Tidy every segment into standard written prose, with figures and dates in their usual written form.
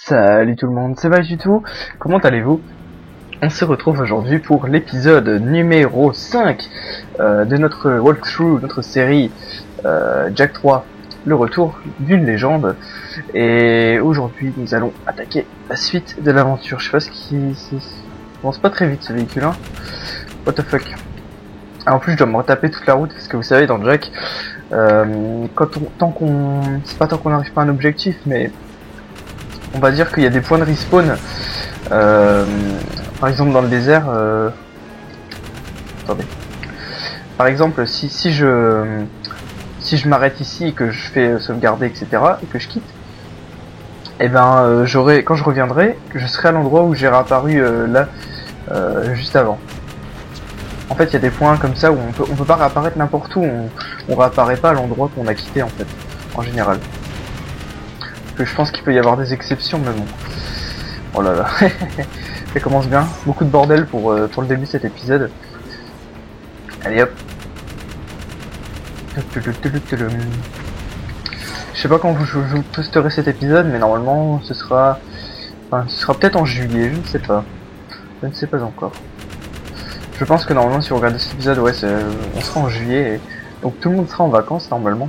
Salut tout le monde, c'est Valjutou, comment allez-vous? On se retrouve aujourd'hui pour l'épisode numéro 5 de notre walkthrough, notre série Jak 3, le retour d'une légende. Et aujourd'hui nous allons attaquer la suite de l'aventure. Je sais pas ce qui... avance pas très vite ce véhicule, hein. What the fuck. Ah, en plus je dois me retaper toute la route parce que vous savez dans Jak, tant qu'on... c'est pas tant qu'on n'arrive pas à un objectif, mais... on va dire qu'il y a des points de respawn, par exemple dans le désert. Attendez. Par exemple, si je m'arrête ici et que je fais sauvegarder, etc., et que je quitte, et ben quand je reviendrai, je serai à l'endroit où j'ai réapparu là juste avant. En fait, il y a des points comme ça où on peut pas réapparaître n'importe où. On réapparaît pas à l'endroit qu'on a quitté en fait, en général. Que je pense qu'il peut y avoir des exceptions, mais bon. Oh là là, ça commence bien. Beaucoup de bordel pour le début de cet épisode. Allez hop. Je sais pas quand je posterai cet épisode, mais normalement ce sera peut-être en juillet, je ne sais pas. Je ne sais pas encore. Je pense que normalement si on regarde cet épisode, ouais, on sera en juillet, et donc tout le monde sera en vacances normalement,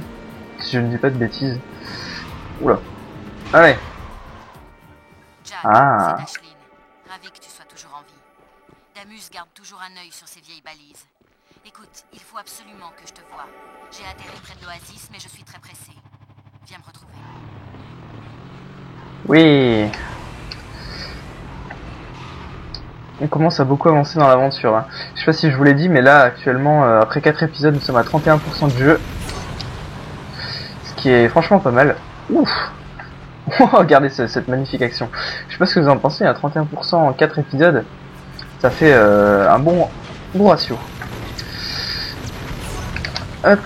si je ne dis pas de bêtises. Oula. Allez. Jack, Ah. c'est Ashlyn. Ravi que tu sois toujours en vie. Damus garde toujours un œil sur ces vieilles balises. Écoute, il faut absolument que je te voie. J'ai atterri près de l'oasis, mais je suis très pressé. Viens me retrouver. Oui. On commence à beaucoup avancer dans l'aventure, hein. Je sais pas si je vous l'ai dit, mais là actuellement, après 4 épisodes, nous sommes à 31% de jeu. Ce qui est franchement pas mal. Ouf. Regardez cette magnifique action. Je sais pas ce que vous en pensez, à 31% en 4 épisodes, ça fait un bon ratio. Hop.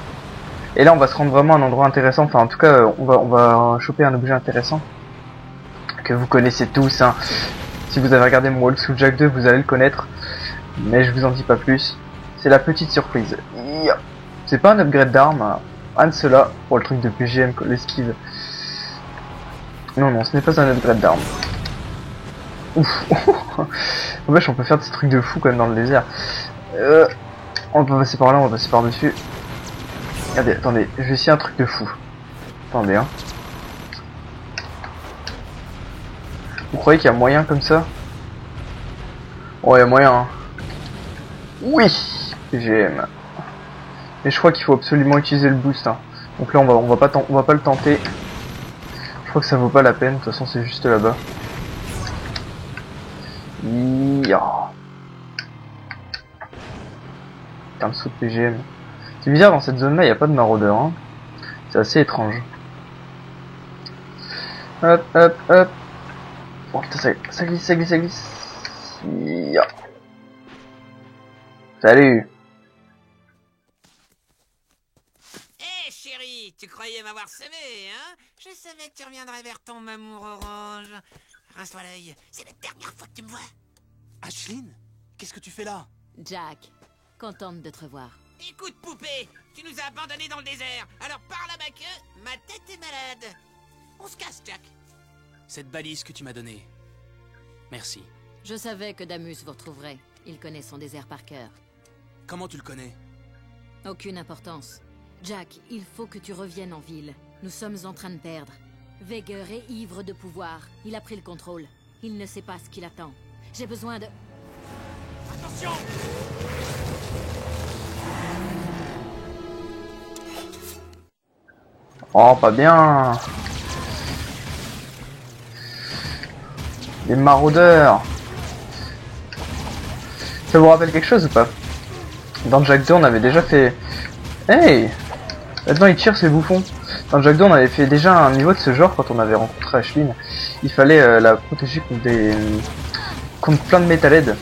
Et là on va se rendre vraiment à un endroit intéressant, enfin en tout cas on va choper un objet intéressant que vous connaissez tous, hein. Si vous avez regardé mon walkthrough Jak 2, vous allez le connaître, mais je vous en dis pas plus. C'est la petite surprise. C'est pas un upgrade d'arme, hein. Un de ceux-là pour le truc de PGM, l'esquive. Non, ce n'est pas un upgrade d'arme. Ouf. En fait, on peut faire des trucs de fou quand même dans le désert. On peut passer par là, on va passer par dessus. Regardez, attendez, je vais essayer un truc de fou. Attendez, hein. Vous croyez qu'il y a moyen comme ça? Oh, il y a moyen, hein. Oui, PGM. Mais je crois qu'il faut absolument utiliser le boost, hein. Donc là, on va pas le tenter. Je crois que ça vaut pas la peine, de toute façon c'est juste là-bas. Putain, le saut de PGM. C'est bizarre, dans cette zone-là, il n'y a pas de maraudeur, hein. C'est assez étrange. Hop, hop, hop. Oh putain, ça glisse. Salut. Hé chérie, tu croyais m'avoir semé, hein? Je savais que tu reviendrais vers ton amour orange. Rince-toi l'œil, c'est la dernière fois que tu me vois. Ashlyn, qu'est-ce que tu fais là? Jack, contente de te revoir. Écoute poupée, tu nous as abandonnés dans le désert. Alors parle à ma queue, ma tête est malade. On se casse, Jack. Cette balise que tu m'as donnée. Merci. Je savais que Damus vous retrouverait. Il connaît son désert par cœur. Comment tu le connais? Aucune importance. Jack, il faut que tu reviennes en ville. Nous sommes en train de perdre. Veger est ivre de pouvoir. Il a pris le contrôle. Il ne sait pas ce qu'il attend. J'ai besoin de... Attention! Oh, pas bien. Les maraudeurs. Ça vous rappelle quelque chose ou pas? Dans Jak 2, on avait déjà fait... Hey! Maintenant, ils tirent ces bouffons. Dans Jak 2, on avait fait déjà un niveau de ce genre quand on avait rencontré Ashlyn. Il fallait la protéger contre plein de métal-aides.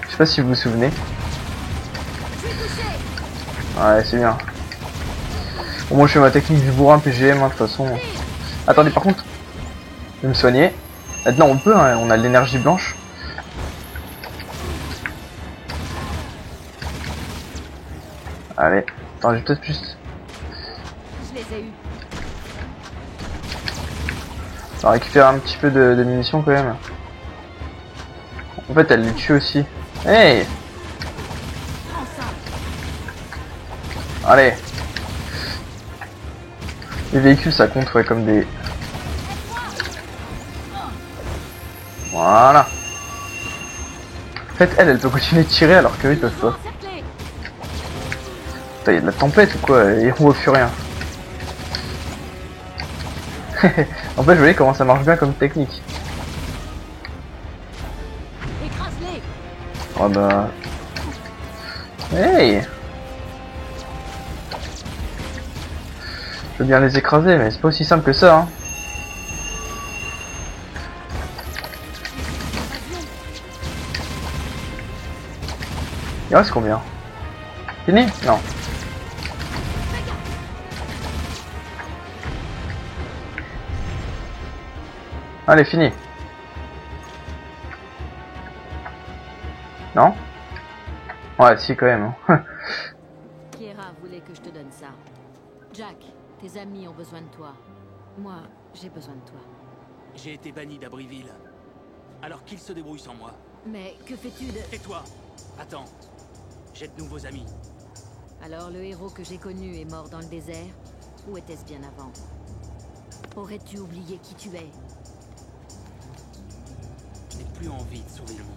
Je sais pas si vous vous souvenez. Ouais, c'est bien. Bon, moi je fais ma technique du bourrin PGM, hein, de toute façon. Attendez, par contre, je vais me soigner. Maintenant on peut, hein, on a de l'énergie blanche. Allez, attends, je vais peut-être juste... Je les ai eus. On va récupérer un petit peu de munitions quand même. En fait, elle les tue aussi. Hey! Allez! Les véhicules, ça compte, ouais, comme des... Voilà. En fait, elle peut continuer de tirer alors qu'eux, ils peuvent pas. Putain, y'a de la tempête ou quoi? Et on voit plus rien. En fait, vous voyez comment ça marche bien comme technique. Oh bah... Hey! Je veux bien les écraser, mais c'est pas aussi simple que ça, hein. Il reste combien? Fini? Non. Allez, fini. Non? Ouais, si, quand même. Kiera voulait que je te donne ça. Jack, tes amis ont besoin de toi. Moi, j'ai besoin de toi. J'ai été banni d'Abrieville. Alors qu'ils se débrouillent sans moi. Mais que fais-tu de... Et toi? Attends. J'ai de nouveaux amis. Alors le héros que j'ai connu est mort dans le désert? Ou était-ce bien avant? Aurais-tu oublié qui tu es? Je n'ai plus envie de sauver le monde.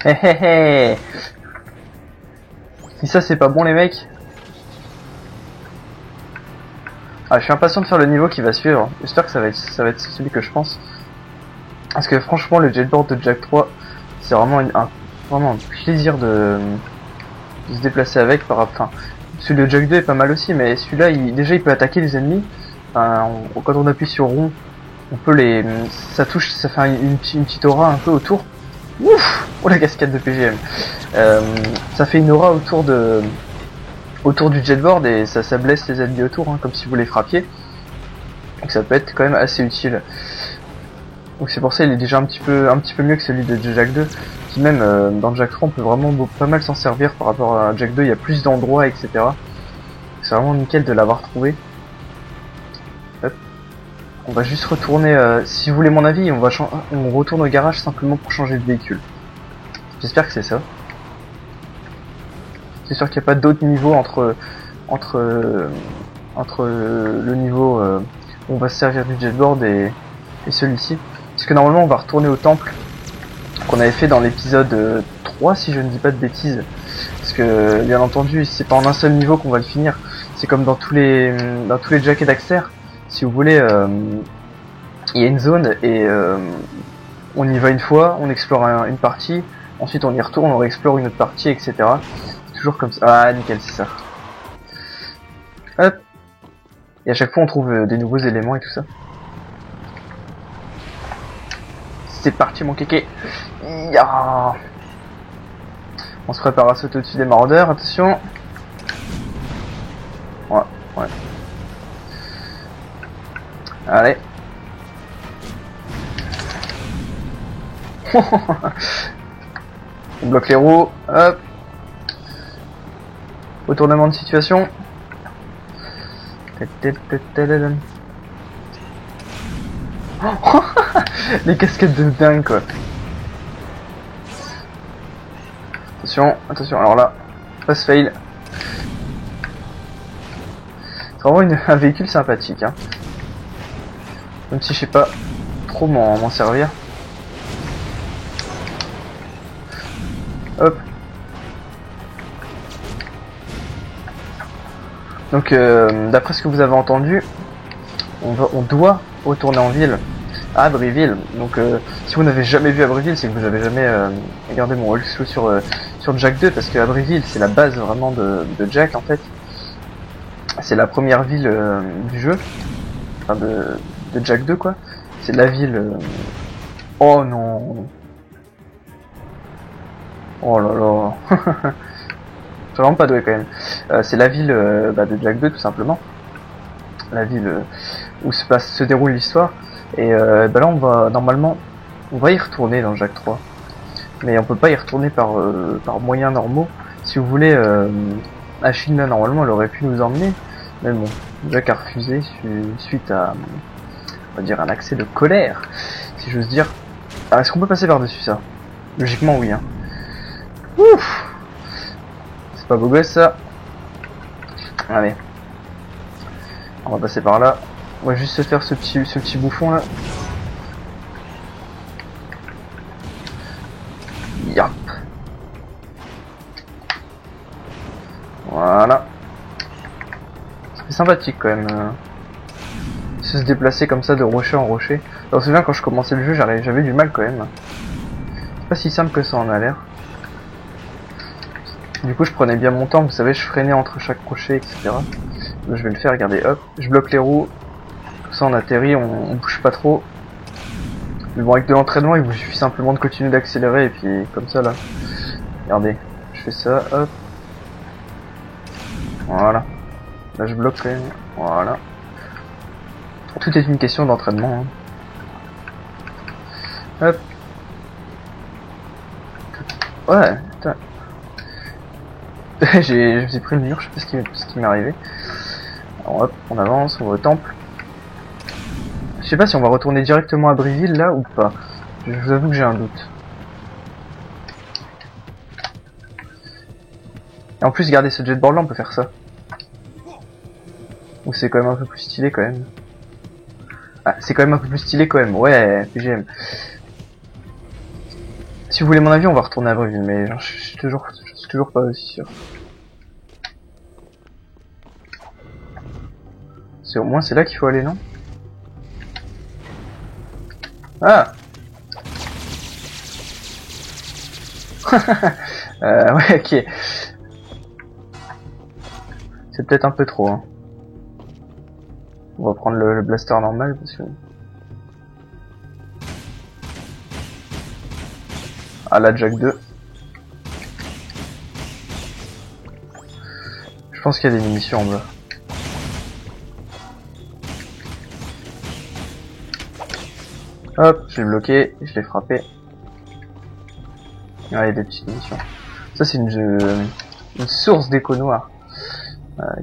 Hé hé hé. Si ça c'est pas bon les mecs. Ah, je suis impatient de faire le niveau qui va suivre. J'espère que ça va être celui que je pense. Parce que franchement le jetboard de Jack 3 c'est vraiment vraiment un plaisir de se déplacer avec enfin, celui de Jack 2 est pas mal aussi, mais celui-là déjà il peut attaquer les ennemis. Enfin, quand on appuie sur rond, on peut ça touche, ça fait une petite aura un peu autour. Ouf! Oh la cascade de PGM. Ça fait une aura autour du jetboard et ça blesse les ennemis autour, hein, comme si vous les frappiez. Donc ça peut être quand même assez utile. Donc c'est pour ça il est déjà un petit peu mieux que celui de Jack 2. Qui même dans Jack 3 on peut vraiment pas mal s'en servir par rapport à Jack 2, il y a plus d'endroits, etc. C'est vraiment nickel de l'avoir trouvé. Hop. On va juste retourner, si vous voulez mon avis, on retourne au garage simplement pour changer de véhicule. J'espère que c'est ça. C'est sûr qu'il n'y a pas d'autres niveaux entre le niveau où on va se servir du jetboard et celui-ci. Parce que normalement on va retourner au temple qu'on avait fait dans l'épisode 3 si je ne dis pas de bêtises. Parce que bien entendu c'est pas en un seul niveau qu'on va le finir. C'est comme dans tous les Jack et Daxter. Si vous voulez, il y a une zone et on y va une fois, on explore une partie, ensuite on y retourne, on réexplore une autre partie, etc. C'est toujours comme ça. Ah nickel, c'est ça. Hop. Et à chaque fois on trouve des nouveaux éléments et tout ça. C'est parti mon kéké. Ya. On se prépare à sauter au-dessus des maraudeurs, attention. Ouais. Allez. On bloque les roues, hop. Retournement de situation. Les casquettes de dingue quoi. Attention, alors là, pass fail. C'est vraiment un véhicule sympathique, hein. Même si je sais pas trop m'en servir. Hop. Donc d'après ce que vous avez entendu, on doit retourner en ville, à Abrieville. Donc si vous n'avez jamais vu Abrieville, c'est que vous avez jamais regardé mon walkthrough sur Jack 2, parce que Abrieville c'est la base vraiment de Jack en fait. C'est la première ville du jeu, enfin de Jack 2 quoi. C'est la ville... Oh non. Oh là là. Je suis vraiment pas doué quand même. C'est la ville de Jack 2 tout simplement. la ville où se déroule l'histoire. Et bah là, normalement, on va y retourner dans Jak 3. Mais on peut pas y retourner par moyens normaux. Si vous voulez, Achille, là, normalement, elle aurait pu nous emmener. Mais bon, Jak a refusé suite à, on va dire, un accès de colère, si j'ose dire. Alors, est-ce qu'on peut passer par-dessus ça? Logiquement, oui. Hein. Ouf! C'est pas beau gosse, ça. Allez. On va passer par là. On va juste se faire ce petit bouffon, là. Yap. Voilà. C'est sympathique quand même. Se déplacer comme ça de rocher en rocher. Alors, je me souviens quand je commençais le jeu, j'avais du mal quand même. C'est pas si simple que ça en a l'air. Du coup, je prenais bien mon temps, vous savez, je freinais entre chaque rocher, etc. Donc, je vais le faire, regardez, hop, je bloque les roues. Comme ça, on atterrit, on bouge pas trop. Mais bon, avec de l'entraînement, il vous suffit simplement de continuer d'accélérer, et puis comme ça, là. Regardez, je fais ça, hop. Voilà. Là, je bloque quand même. Voilà. Tout est une question d'entraînement. Hein. Hop. Ouais, putain. Je me suis pris le mur, je sais pas ce qui m'est arrivé. Alors hop, on avance, on va au temple. Je sais pas si on va retourner directement à Bréville là ou pas. Je vous avoue que j'ai un doute. Et en plus, regardez ce jetboard là, on peut faire ça. Ou c'est quand même un peu plus stylé quand même. Ah, c'est quand même un peu plus stylé quand même. Ouais, PGM. Si vous voulez mon avis, on va retourner à Bréville, mais genre, je suis toujours pas aussi sûr. C'est au moins c'est là qu'il faut aller, non? Ah. Ouais, ok. C'est peut-être un peu trop. Hein. On va prendre le blaster normal parce que. Ah la Jak 2. Je pense qu'il y a des munitions en bas. Hop, je l'ai bloqué, je l'ai frappé. Ah, il y a des petites munitions. Ça c'est une source d'écho noir.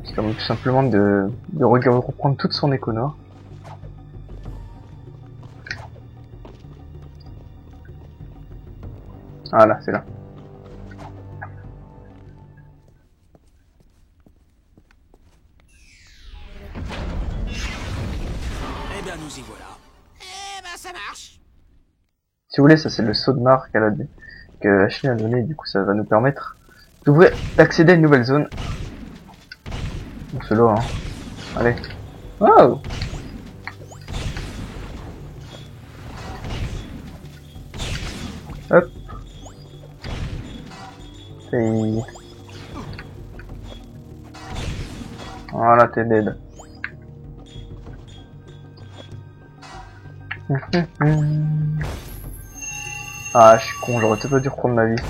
Qui permet tout simplement de reprendre toute son écho noir. Ah là, c'est là. Eh bien, nous y voilà. Eh ben, ça marche. Si vous voulez, ça c'est le saut de marque que Achille a donné, du coup ça va nous permettre d'accéder à une nouvelle zone. Bon, c'est là, hein. Allez. Wow! Hop. Et... Voilà, t'es dead. Ah, je suis con, j'aurais peut-être pas dû reprendre ma vie.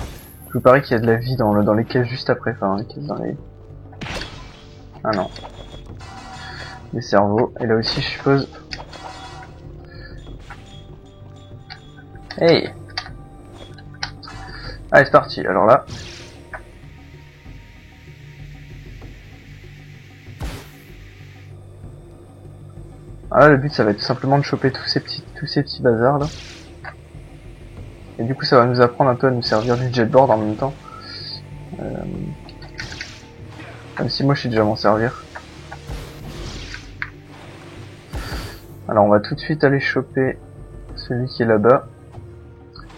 Je vous parie qu'il y a de la vie dans les caisses juste après, enfin, les caisses dans les... Ah non. Les cerveaux, et là aussi, je suppose... Hey! Allez, c'est parti, alors là... Ah là, le but, ça va être tout simplement de choper tous ces petits bazars, là. Et du coup, ça va nous apprendre un peu à nous servir du jetboard en même temps. Même si moi, je sais déjà m'en servir. Alors, on va tout de suite aller choper celui qui est là-bas.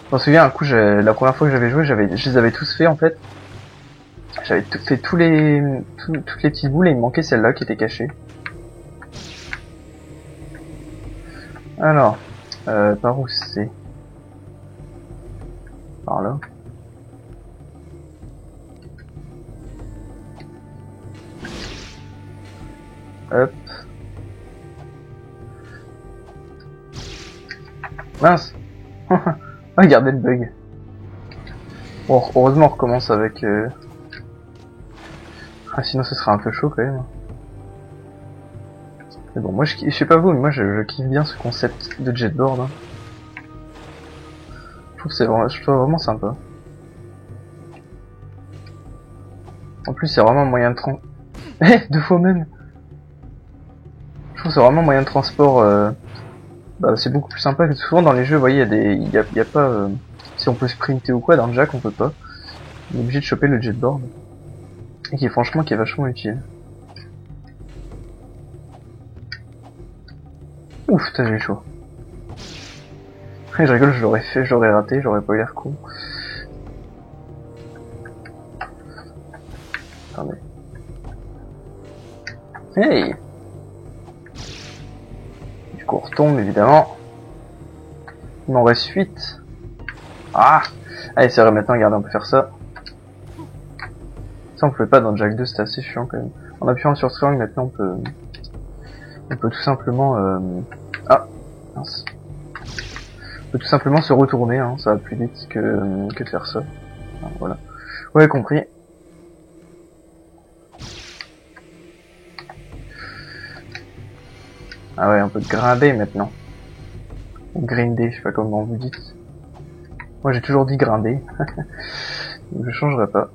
Je m'en souviens, un coup, la première fois que j'avais joué, je les avais tous fait, en fait. J'avais fait toutes les petites boules et il me manquait celle-là qui était cachée. Alors, par où c'est? Par là. Hop. Mince. Regardez le bug. Bon, heureusement on recommence avec... Ah, sinon ce serait un peu chaud quand même. Mais bon, moi je sais pas vous, mais moi je kiffe bien ce concept de jetboard. Hein. Je trouve vraiment sympa. En plus, c'est vraiment un moyen de transport. Deux fois même. Je trouve que c'est vraiment un moyen de transport. Bah, c'est beaucoup plus sympa que souvent dans les jeux. Vous voyez, il y a pas. Si on peut sprinter ou quoi, dans le Jack, on peut pas. On est obligé de choper le jetboard. Et qui est vachement utile. Ouf, putain, j'ai eu chaud. Je rigole, je l'aurais fait, j'aurais raté, j'aurais pas eu l'air con. Attendez. Hey! Du coup, on retombe, évidemment. Il m'en reste 8. Ah! Allez, c'est vrai, maintenant, regardez, on peut faire ça. Ça, on pouvait pas dans Jack 2, c'était assez chiant, quand même. En appuyant sur triangle, maintenant, on peut tout simplement, ah! Mince. On peut tout simplement se retourner, hein, ça va plus vite que de faire ça. Alors, voilà. Ouais, compris. Ah ouais, on peut grinder maintenant. Ou grinder, je sais pas comment vous dites. Moi j'ai toujours dit grinder. Donc je changerai pas.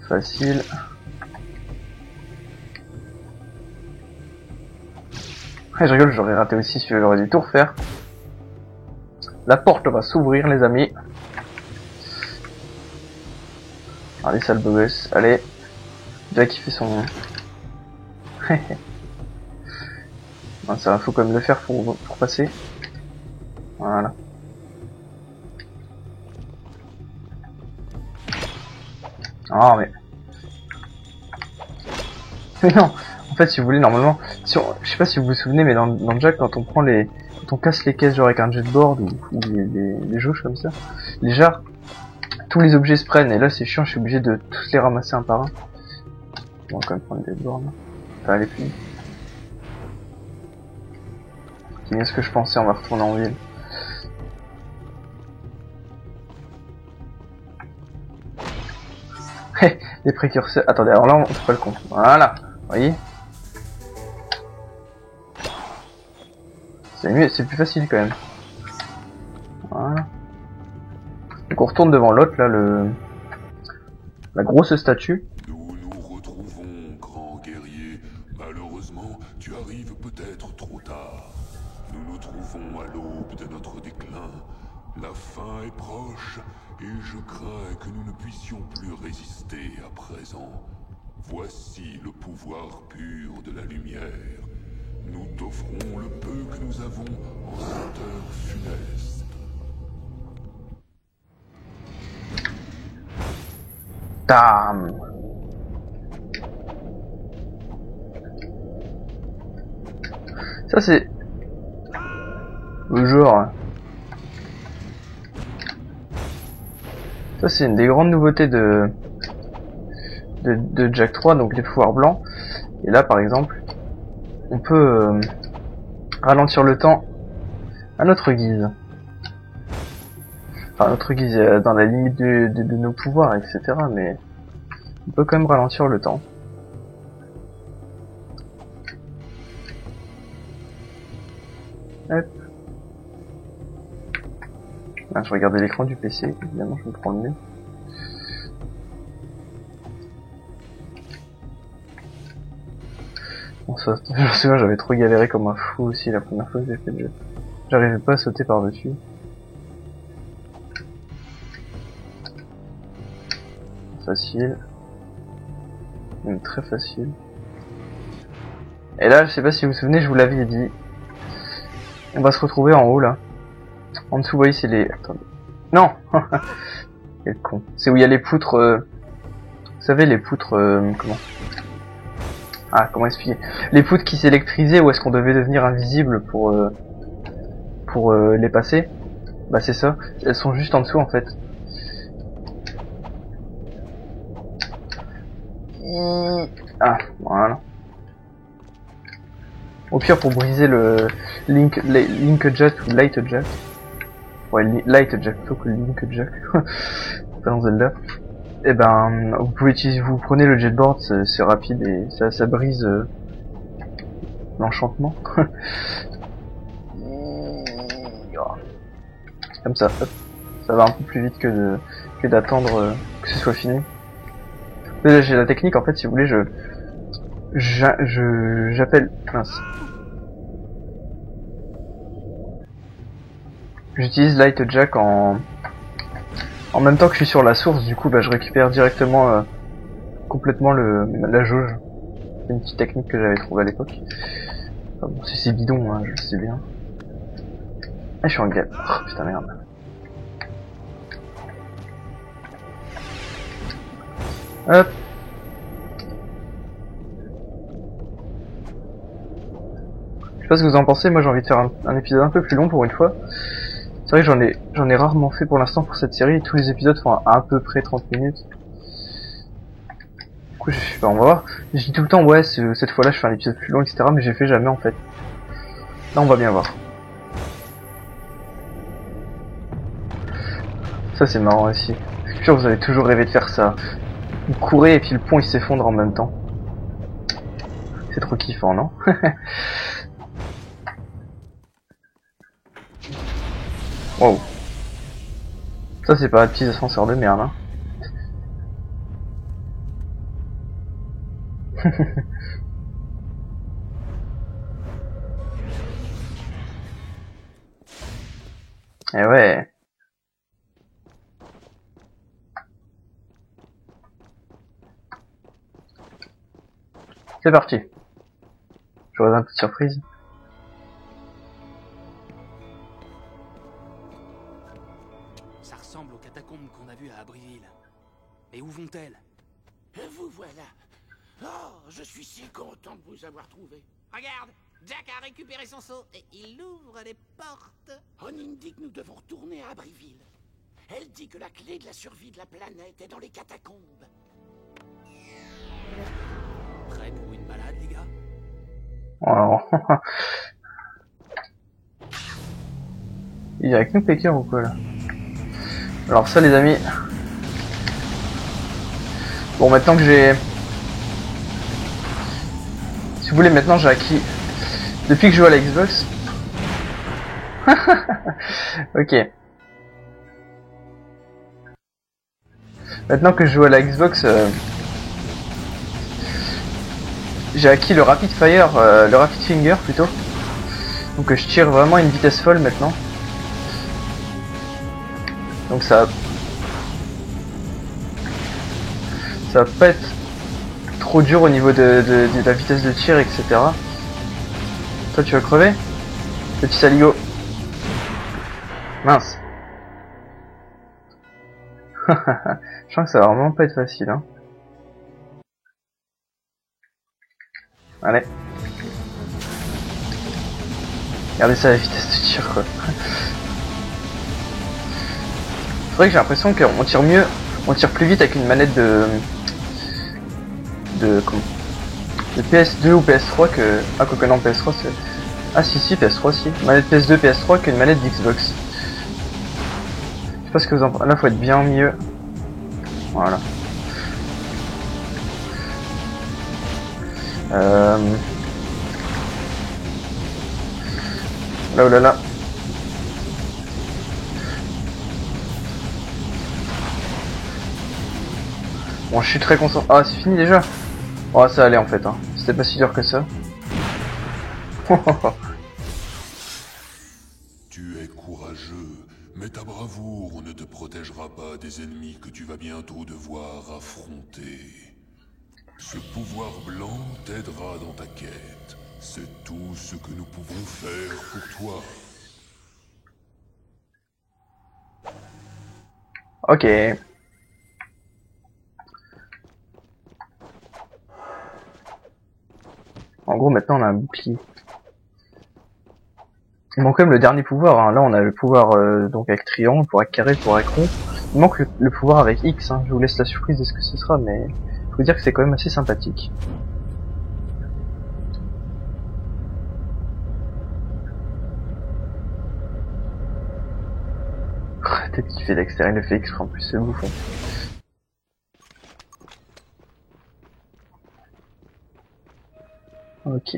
Facile. Ouais, je rigole, j'aurais raté aussi, j'aurais dû tout refaire. La porte va s'ouvrir, les amis. Allez, sale beau gosse, allez. Jack il fait son... Non, ça faut quand même le faire pour passer. Voilà. Ah mais... Mais non, en fait si vous voulez normalement, je sais pas si vous vous souvenez mais dans Jack quand on prend quand on casse les caisses genre avec un jetboard ou les jauges comme ça, les jarres, tous les objets se prennent et là c'est chiant, je suis obligé de tous les ramasser un par un. On va quand même prendre le jetboard là. Ça va aller plus vite. C'est bien ce que je pensais, on va retourner en ville. Les précurseurs. Attendez, alors là on fait pas le con. Voilà, vous voyez. C'est mieux, c'est plus facile quand même. Voilà. Donc on retourne devant l'autre là, la grosse statue. Nous nous retrouvons, grand guerrier. Malheureusement, tu arrives peut-être trop tard. Nous nous trouvons à l'aube de notre déclin. La fin est proche, et je crains que nous ne puissions plus résister à présent. Voici le pouvoir pur de la lumière. Nous t'offrons le peu que nous avons en cette heure funeste. Tam. Ça c'est le genre. Ça c'est une des grandes nouveautés de Jack 3, donc les pouvoirs blancs. Et là par exemple, on peut ralentir le temps à notre guise. Enfin à notre guise, dans la limite de nos pouvoirs, etc. Mais on peut quand même ralentir le temps. Hop. Ah, je regardais l'écran du PC, évidemment je me prends le mieux. Bon, ça, je me souviens, j'avais trop galéré comme un fou aussi la première fois que j'ai fait le jeu. J'arrivais pas à sauter par-dessus. Facile. Même très facile. Et là, je sais pas si vous vous souvenez, je vous l'avais dit. On va se retrouver en haut là. En dessous, vous voyez, c'est les... Attendez. Non. Quel con. C'est où il y a les poutres... Vous savez, les poutres... Comment... Ah, comment expliquer? Les poutres qui s'électrisaient, où est-ce qu'on devait devenir invisible pour les passer? Bah c'est ça. Elles sont juste en dessous en fait. Ah, voilà. Au pire, pour briser le Link Jet ou Light Jet. Ouais, Light Jack plutôt que Link Jack. Pas dans Zelda. Et ben, vous pouvez utiliser, vous prenez le jetboard, c'est rapide et ça brise l'enchantement. Comme ça, hop. Ça va un peu plus vite que d'attendre que ce soit fini. Là, j'ai la technique en fait, si vous voulez, j'appelle, mince. J'utilise Light Jack en même temps que je suis sur la source, du coup bah je récupère directement complètement la jauge. C'est une petite technique que j'avais trouvée à l'époque. Enfin, bon, c'est bidon, hein, je le sais bien. Ah, je suis en galère. Oh, putain merde. Hop. Je sais pas ce que vous en pensez, moi j'ai envie de faire un épisode un peu plus long pour une fois. C'est vrai que j'en ai rarement fait pour l'instant pour cette série, tous les épisodes font à peu près 30 minutes. Du coup je sais pas, on va voir. Je dis tout le temps ouais, cette fois là je fais un épisode plus long, etc. mais j'ai fait jamais en fait. Là on va bien voir. Ça c'est marrant aussi. Je suis sûr que vous avez toujours rêvé de faire ça. Vous courez et puis le pont il s'effondre en même temps. C'est trop kiffant, non? Wow. Ça c'est pas un petit ascenseur de merde, hein. Eh ouais. C'est parti. J'aurais une petite surprise. Ça ressemble aux catacombes qu'on a vues à Abbeville. Mais où vont-elles? Vous voilà. Oh, je suis si content de vous avoir trouvé. Regarde, Jack a récupéré son seau et il ouvre les portes. Ronin dit que nous devons retourner à Abbeville. Elle dit que la clé de la survie de la planète est dans les catacombes. Prêt pour une balade, les gars? Alors. Il est avec nous, Pecker, ou quoi, là? Alors ça, les amis. Bon, maintenant que j'ai... Si vous voulez, maintenant j'ai acquis... Depuis que je joue à la Xbox... Ok. Maintenant que je joue à la Xbox... J'ai acquis le Rapid Fire, le Rapid Finger plutôt. Donc je tire vraiment à une vitesse folle maintenant. Donc ça va pas être trop dur au niveau de la vitesse de tir, etc. Toi tu vas crever, petit saligo. Mince. Je sens que ça va vraiment pas être facile, hein. Allez. Regardez ça, la vitesse de tir, quoi. C'est vrai que j'ai l'impression qu'on tire mieux, on tire plus vite avec une manette de PS2 ou PS3 que... Ah, quoi que non, PS3 c'est... Ah si, PS3 si. Manette PS2, PS3 qu'une manette d'Xbox. Je sais pas ce que vous en pensez. Là, faut être bien mieux. Voilà. Là, oh là là. Bon, je suis très concentré. Ah, c'est fini déjà. Oh, ça allait en fait, hein. C'était pas si dur que ça. Tu es courageux, mais ta bravoure ne te protégera pas des ennemis que tu vas bientôt devoir affronter. Ce pouvoir blanc t'aidera dans ta quête. C'est tout ce que nous pouvons faire pour toi. Ok. En gros, maintenant on a un bouclier. Il manque quand même le dernier pouvoir, hein. Là on a le pouvoir donc avec triangle, pour avec carré, pour avec rond. Il manque le pouvoir avec X, hein. Je vous laisse la surprise de ce que ce sera, mais je peux dire que c'est quand même assez sympathique. Peut-être qu'il fait l'extérieur, il le fait exprès en plus, c'est bouffon. Ok.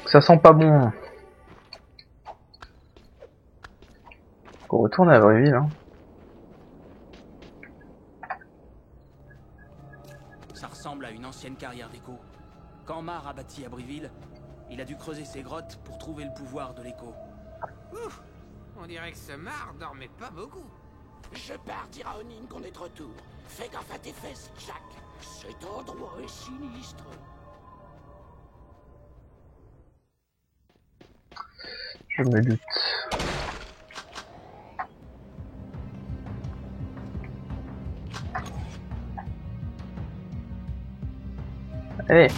Ça sent pas bon. On retourne à Abbeville, hein. Ça ressemble à une ancienne carrière d'écho. Quand Mar a bâti Abbeville, il a dû creuser ses grottes pour trouver le pouvoir de l'écho. Ouf, on dirait que ce Mar dormait pas beaucoup. Je pars dire à Onin qu'on est de retour. Fais gaffe à tes fesses, Jack. Cet endroit est sinistre. Je me doute. Allez.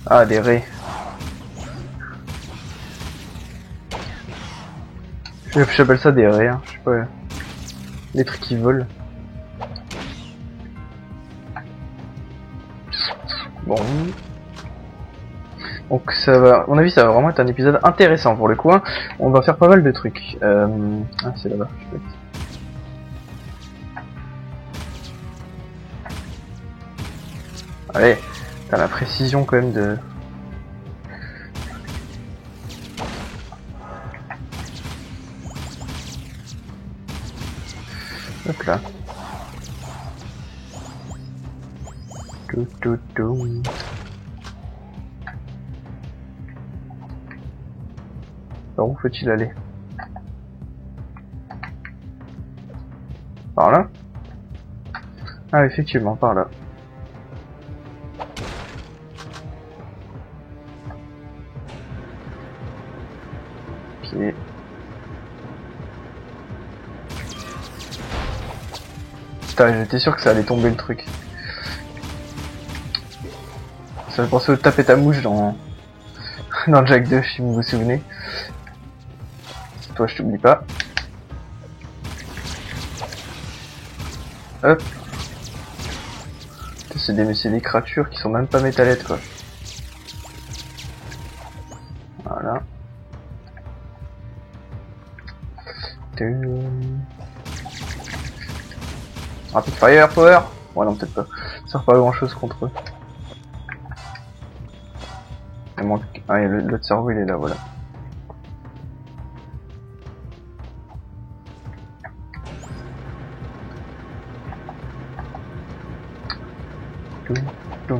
Ah, des raies. J'appelle ça des raies, hein. Je sais pas. Les trucs qui volent. Bon. Donc ça va, à mon avis ça va vraiment être un épisode intéressant pour le coup, hein. On va faire pas mal de trucs. Ah c'est là-bas, je peux... Allez, t'as la précision quand même de... Hop là. Tout. Par où faut-il aller? Par là? Ah effectivement, par là. Ok. Putain, j'étais sûr que ça allait tomber le truc. Ça me pensait au taper ta mouche dans dans Jack 2, si vous vous souvenez. Toi, je t'oublie pas. Hop. C'est des créatures qui sont même pas métallettes, quoi. Voilà. Rapid fire power. Ouais non peut-être pas. Ça sert pas à grand chose contre eux. Il manque... Ah l'autre cerveau il est là, voilà. Ah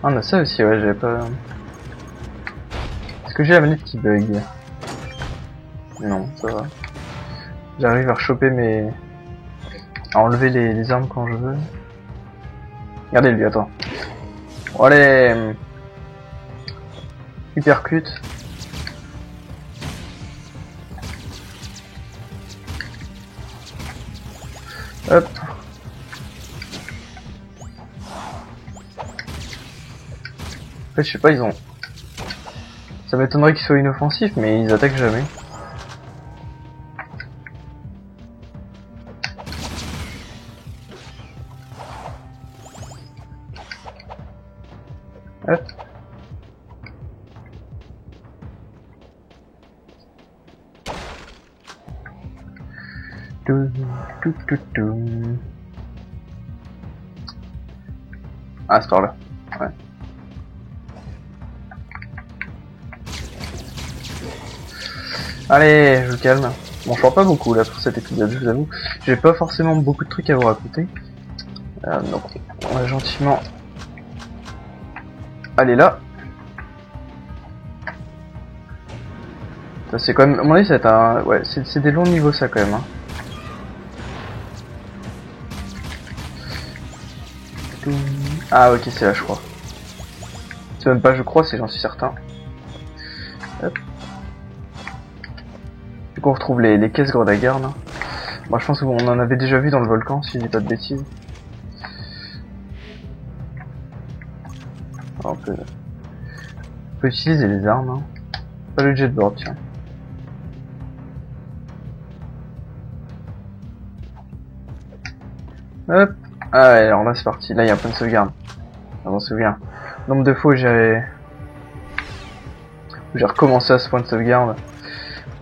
on a ça aussi, ouais, j'avais pas... Est-ce que j'ai la manette qui bug? Non, ça va. J'arrive à rechoper mes... à enlever les armes quand je veux. Regardez lui, attends. Oh, allez. Hypercute. Hop. En fait, je sais pas, ils ont... Ça m'étonnerait qu'ils soient inoffensifs, mais ils attaquent jamais. Hop. Ah, c'est par là. Ouais. Allez, je vous calme. Bon, je parle pas beaucoup là pour cet épisode, je vous avoue. J'ai pas forcément beaucoup de trucs à vous raconter. Donc, on va gentiment aller là. Ça c'est quand même, à mon avis, c'est un, ouais, c'est des longs niveaux ça quand même. Hein. Ah ok, c'est là je crois. C'est même pas je crois, c'est j'en suis certain. Hop. Du coup on retrouve les caisses Grodagarn. Moi je pense qu'on en avait déjà vu dans le volcan si je dis pas de bêtises. Alors, on peut utiliser les armes. Hein. Pas le jetboard tiens. Hop. Ah ouais, alors là c'est parti. Là il y a un point de sauvegarde. On s'en souvient. Nombre de fois où j'ai recommencé à ce point de sauvegarde.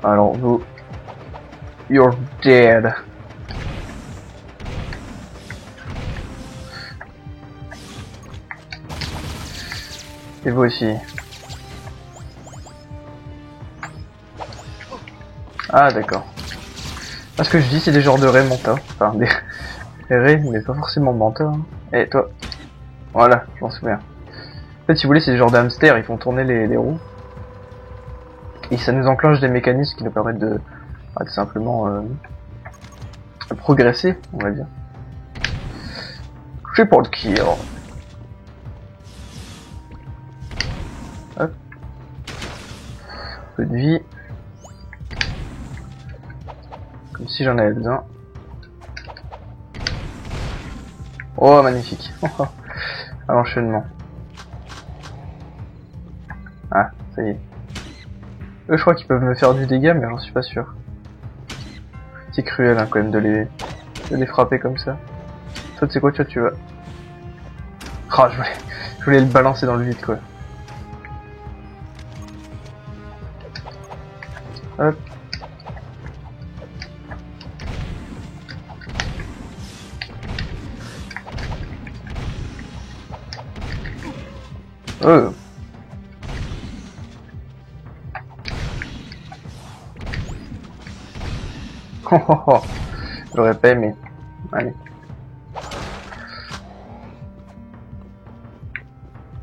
Alors vous, you're dead. Et vous aussi. Ah d'accord. Ah, ce que je dis c'est des genres de raies manta. Enfin des raies mais pas forcément manta. Hein. Et toi. Voilà, je m'en souviens. En fait si vous voulez c'est des genres de hamsters, ils font tourner les roues. Et ça nous enclenche des mécanismes qui nous permettent de simplement progresser, on va dire. Triple kill. Hop. Peu de vie. Comme si j'en avais besoin. Oh magnifique. À l'enchaînement. Ah, ça y est. Eux, je crois qu'ils peuvent me faire du dégât, mais j'en suis pas sûr. C'est cruel hein, quand même de les frapper comme ça. Toi, tu sais quoi, tu vas. Ah, je voulais le balancer dans le vide, quoi. Hop. Oh. J'aurais pas aimé. Allez.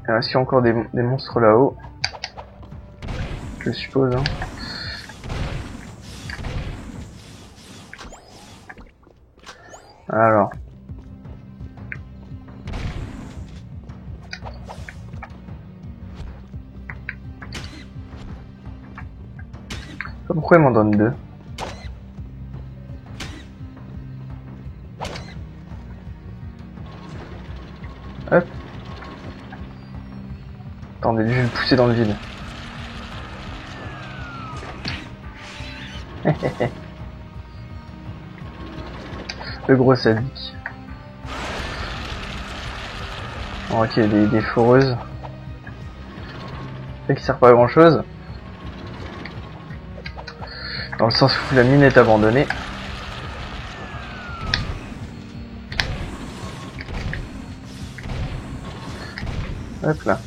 Il reste encore des monstres là-haut. Je suppose. Hein. Alors. Pourquoi il m'en donne deux? Hop. Attendez, je vais le pousser dans le vide. Le gros sadique. Bon, ok, des foreuses. Ça qui sert pas à grand chose. Dans le sens où la mine est abandonnée. Hop là.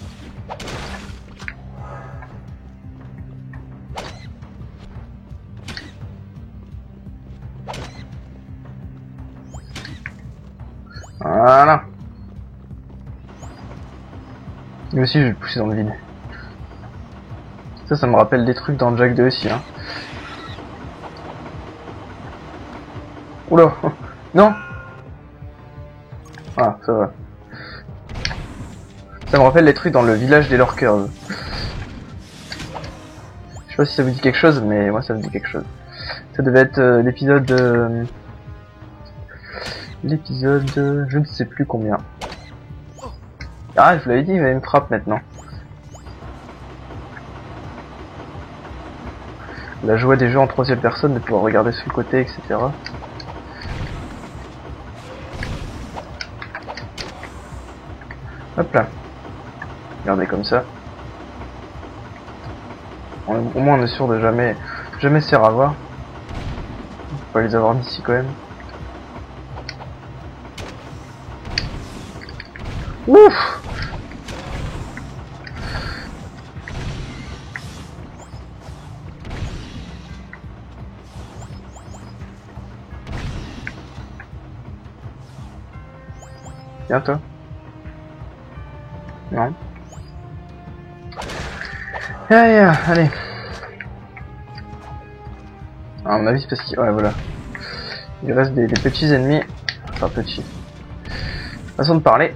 Voilà. Lui aussi je vais le pousser dans le vide. Ça me rappelle des trucs dans Jack 2 aussi hein. Oula. Non. Ah ça va. Ça me rappelle les trucs dans le village des Lurkers. Je sais pas si ça vous dit quelque chose, mais moi ça me dit quelque chose. Ça devait être l'épisode... L'épisode... je ne sais plus combien. Ah, je vous l'avais dit, il me frappe maintenant. La joie des jeux en troisième personne, de pouvoir regarder sur le côté, etc. Hop là. Regardez comme ça. Au moins on est sûr de jamais se faire avoir. On peut pas les avoir d'ici quand même. Ouf! Viens toi. Non. Allez. À mon avis c'est parce qu'il... Ouais voilà. Il reste des petits ennemis. Enfin petits. Façon de parler.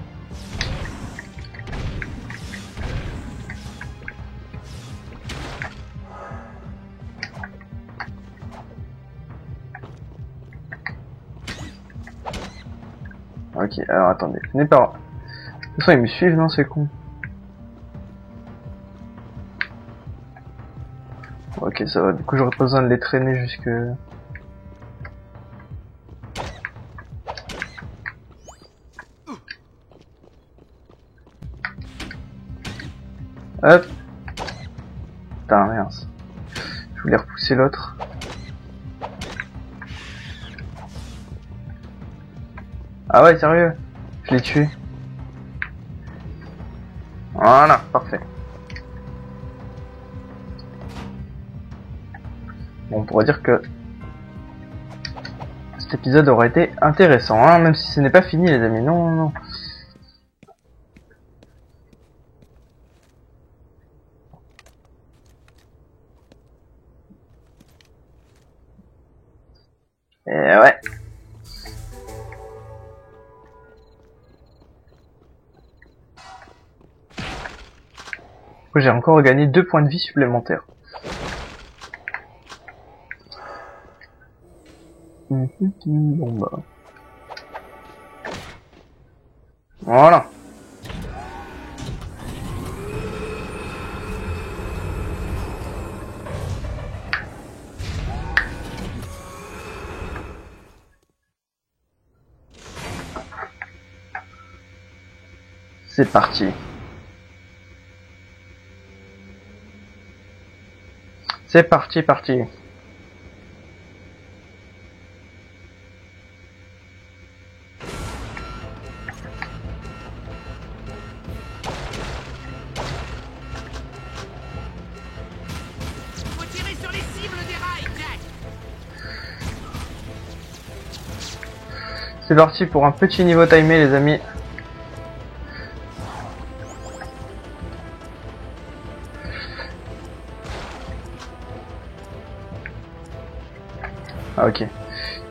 Ok, alors attendez. Venez par là. De toute façon ils me suivent, non c'est con. Ok ça va, du coup j'aurais pas besoin de les traîner jusque... Hop. Putain, merde. Je voulais repousser l'autre. Ah ouais, sérieux? Je l'ai tué. Voilà, parfait. Bon, on pourrait dire que cet épisode aurait été intéressant, hein, même si ce n'est pas fini, les amis. Non, non, non. Et ouais. J'ai encore gagné 2 points de vie supplémentaires. Bon bah. Voilà. C'est parti. C'est parti, parti. Faut tirer sur les cibles des rails, Jack. C'est parti pour un petit niveau timé, les amis. Ah ok.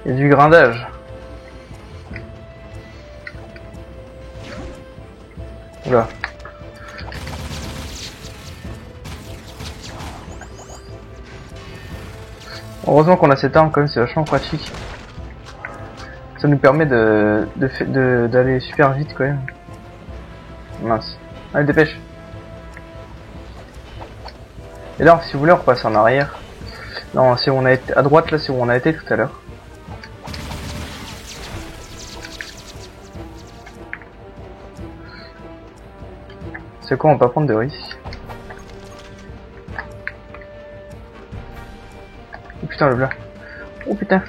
Il y a du grindage. Oula. Heureusement qu'on a cette arme quand même, c'est vachement pratique. Ça nous permet d'aller super vite quand même. Mince. Allez, dépêche. Et là, si vous voulez, on repasse en arrière. Non, c'est où on a été à droite, là, c'est où on a été tout à l'heure. C'est quoi, on peut pas prendre de risques. Oh putain, le blanc. Oh putain.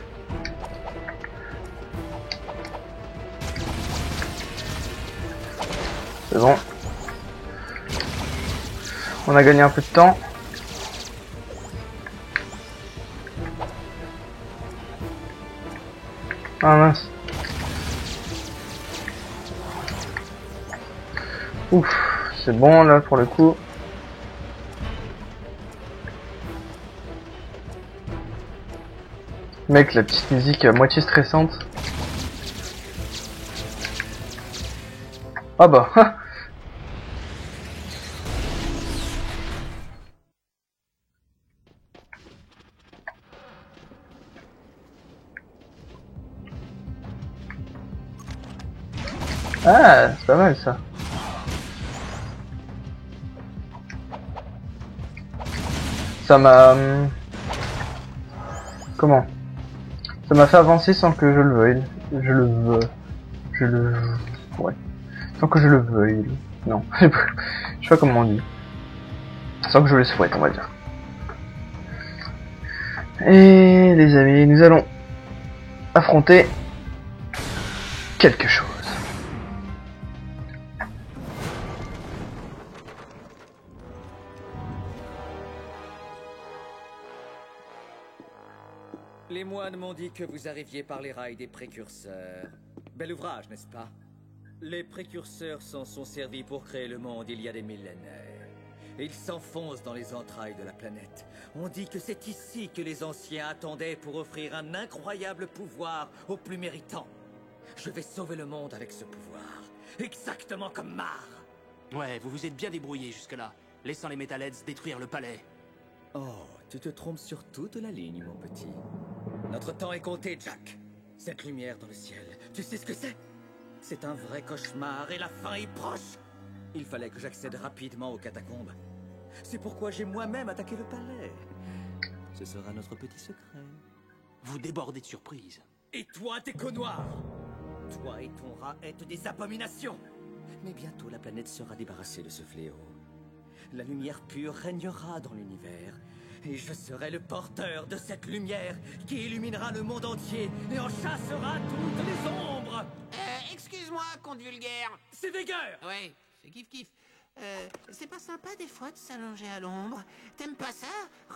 C'est bon. On a gagné un peu de temps. Ah mince. Ouf, c'est bon là pour le coup. Mec, la petite musique à moitié stressante. Ah bah. Ah, c'est pas mal ça. Ça m'a... Comment? Ça m'a fait avancer sans que je le veuille. Ouais. Sans que je le veuille. Non. Je sais pas comment on dit. Sans que je le souhaite, on va dire. Et les amis, nous allons affronter quelque chose. Les moines m'ont dit que vous arriviez par les rails des précurseurs. Bel ouvrage, n'est-ce pas? Les précurseurs s'en sont servis pour créer le monde il y a des millénaires. Ils s'enfoncent dans les entrailles de la planète. On dit que c'est ici que les anciens attendaient pour offrir un incroyable pouvoir aux plus méritants. Je vais sauver le monde avec ce pouvoir. Exactement comme Mar. Ouais, vous vous êtes bien débrouillé jusque-là, laissant les Metalheads détruire le palais. Oh, tu te trompes sur toute la ligne, mon petit. Notre temps est compté, Jack. Cette lumière dans le ciel, tu sais ce que c'est? C'est un vrai cauchemar et la fin est proche. Il fallait que j'accède rapidement aux catacombes. C'est pourquoi j'ai moi-même attaqué le palais. Ce sera notre petit secret. Vous débordez de surprises. Et toi, t'es noir. Toi et ton rat êtes des abominations. Mais bientôt la planète sera débarrassée de ce fléau. la lumière pure régnera dans l'univers. Et je serai le porteur de cette lumière qui illuminera le monde entier et en chassera toutes les ombres. Excuse-moi, compte vulgaire. C'est Veiger! Ouais, c'est kiff-kiff. C'est pas sympa des fois de s'allonger à l'ombre. T'aimes pas ça?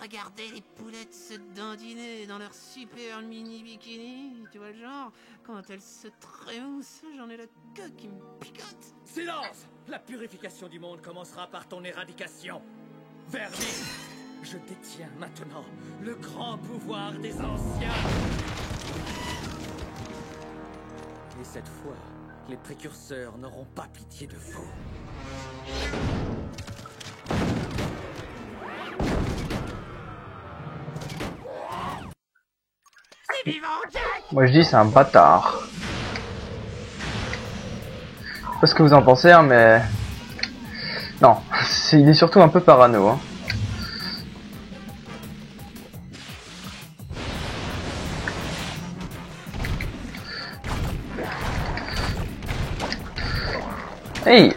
Regardez les poulettes se dandiner dans leur super mini bikini. Tu vois le genre? Quand elles se trémoussent, j'en ai la queue qui me picote. Silence! La purification du monde commencera par ton éradication. Vermine, je détiens maintenant le grand pouvoir des anciens. Et cette fois, les précurseurs n'auront pas pitié de vous. C'est vivant, Jack! Moi je dis c'est un bâtard. Je sais pas ce que vous en pensez, hein, mais... Non, il est surtout un peu parano, hein. Hey!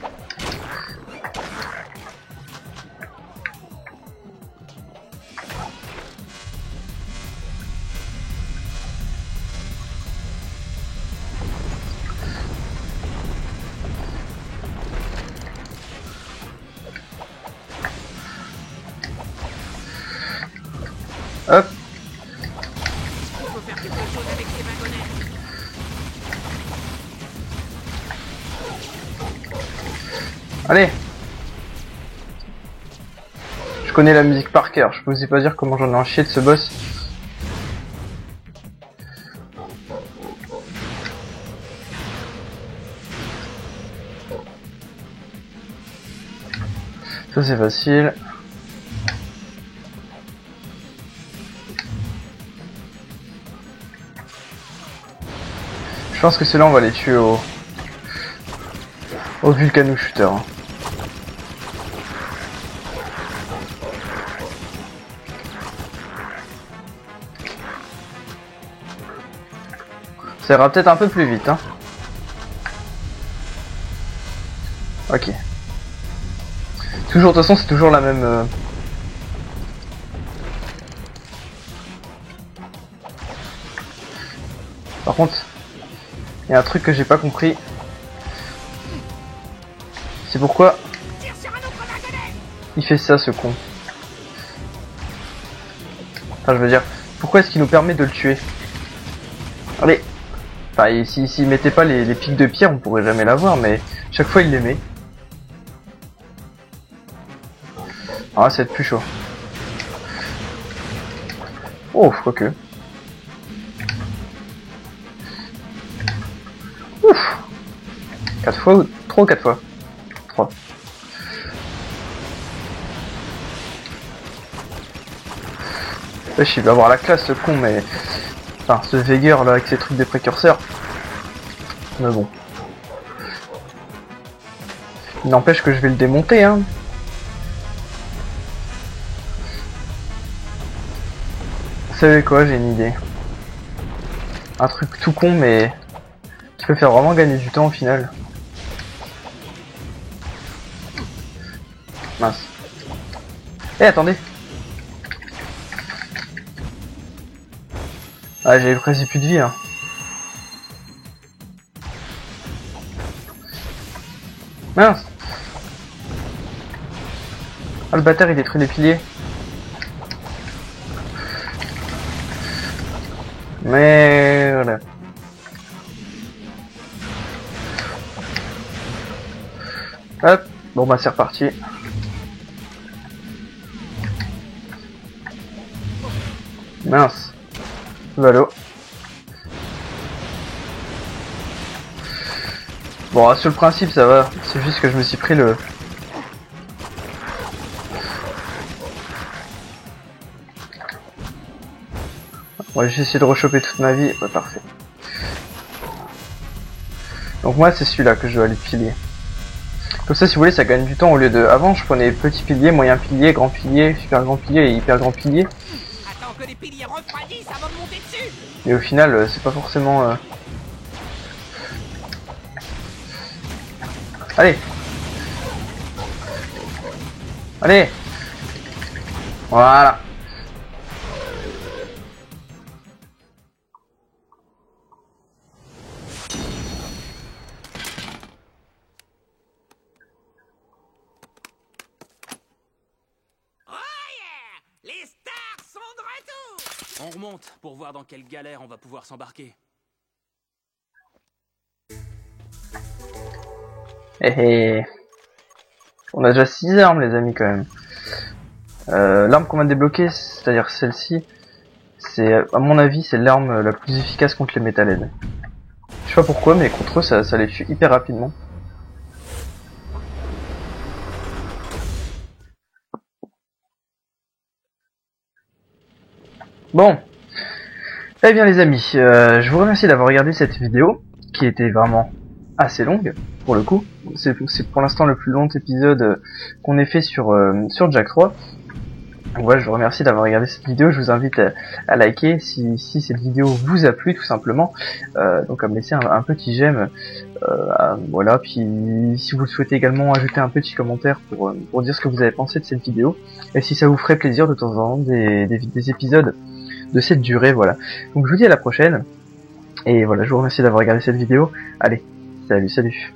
Hop. Faut faire quelque chose avec ces wagonnettes. Allez. Je connais la musique par cœur, je peux aussi pas dire comment j'en ai un chier de ce boss. Ça c'est facile. Je pense que ceux-là on va les tuer au Vulcano Shooter. Hein. Ça ira peut-être un peu plus vite. Hein. Ok. Toujours, de toute façon c'est toujours la même... Par contre, il y a un truc que j'ai pas compris. C'est pourquoi il fait ça, ce con. Enfin, je veux dire, pourquoi est-ce qu'il nous permet de le tuer? Allez. Enfin, s'il mettait pas les pics de pierre, on pourrait jamais l'avoir, mais chaque fois il les met. Ah, ça va être plus chaud. Oh, quoique. Ouf. 4 fois ou 3 ou 4 fois? 3. Wesh, il va avoir la classe, ce con, mais... Enfin, ce Veiger, là, avec ses trucs des précurseurs. Mais bon. Il n'empêche que je vais le démonter, hein. Vous savez quoi, j'ai une idée. Un truc tout con, mais... qui peut faire vraiment gagner du temps, au final. Mince. Eh, attendez. Ah, j'avais presque plus de vie, hein. Mince. Ah, le bâtard, il détruit les piliers. Merde. Hop. Bon, bah, c'est reparti. Mince. Valo. Bon, sur le principe, ça va. C'est juste que je me suis pris le... Ouais, j'ai essayé de rechoper toute ma vie. Ouais, parfait. Donc moi, c'est celui-là que je dois aller pilier. Comme ça, si vous voulez, ça gagne du temps au lieu de... Avant, je prenais petit pilier, moyen pilier, grand pilier, super grand pilier et hyper grand pilier. Attends que les piliers refroidissent avant de monter dessus. Et au final, c'est pas forcément... Allez. Allez. Voilà. Les stars sont de retour! On remonte pour voir dans quelle galère on va pouvoir s'embarquer. On a déjà 6 armes les amis quand même. L'arme qu'on va débloquer, c'est-à-dire celle-ci, c'est à mon avis c'est l'arme la plus efficace contre les Metalheads. Je sais pas pourquoi mais contre eux ça les tue hyper rapidement. Bon, eh bien les amis, je vous remercie d'avoir regardé cette vidéo, qui était vraiment assez longue, pour le coup. C'est pour l'instant le plus long épisode qu'on ait fait sur Jack 3. Donc voilà, je vous remercie d'avoir regardé cette vidéo, je vous invite à liker si cette vidéo vous a plu tout simplement, donc à me laisser un petit j'aime, voilà, puis si vous le souhaitez également ajouter un petit commentaire pour dire ce que vous avez pensé de cette vidéo, et si ça vous ferait plaisir de temps en temps des épisodes de cette durée, voilà. Donc je vous dis à la prochaine, et voilà, je vous remercie d'avoir regardé cette vidéo, allez, salut.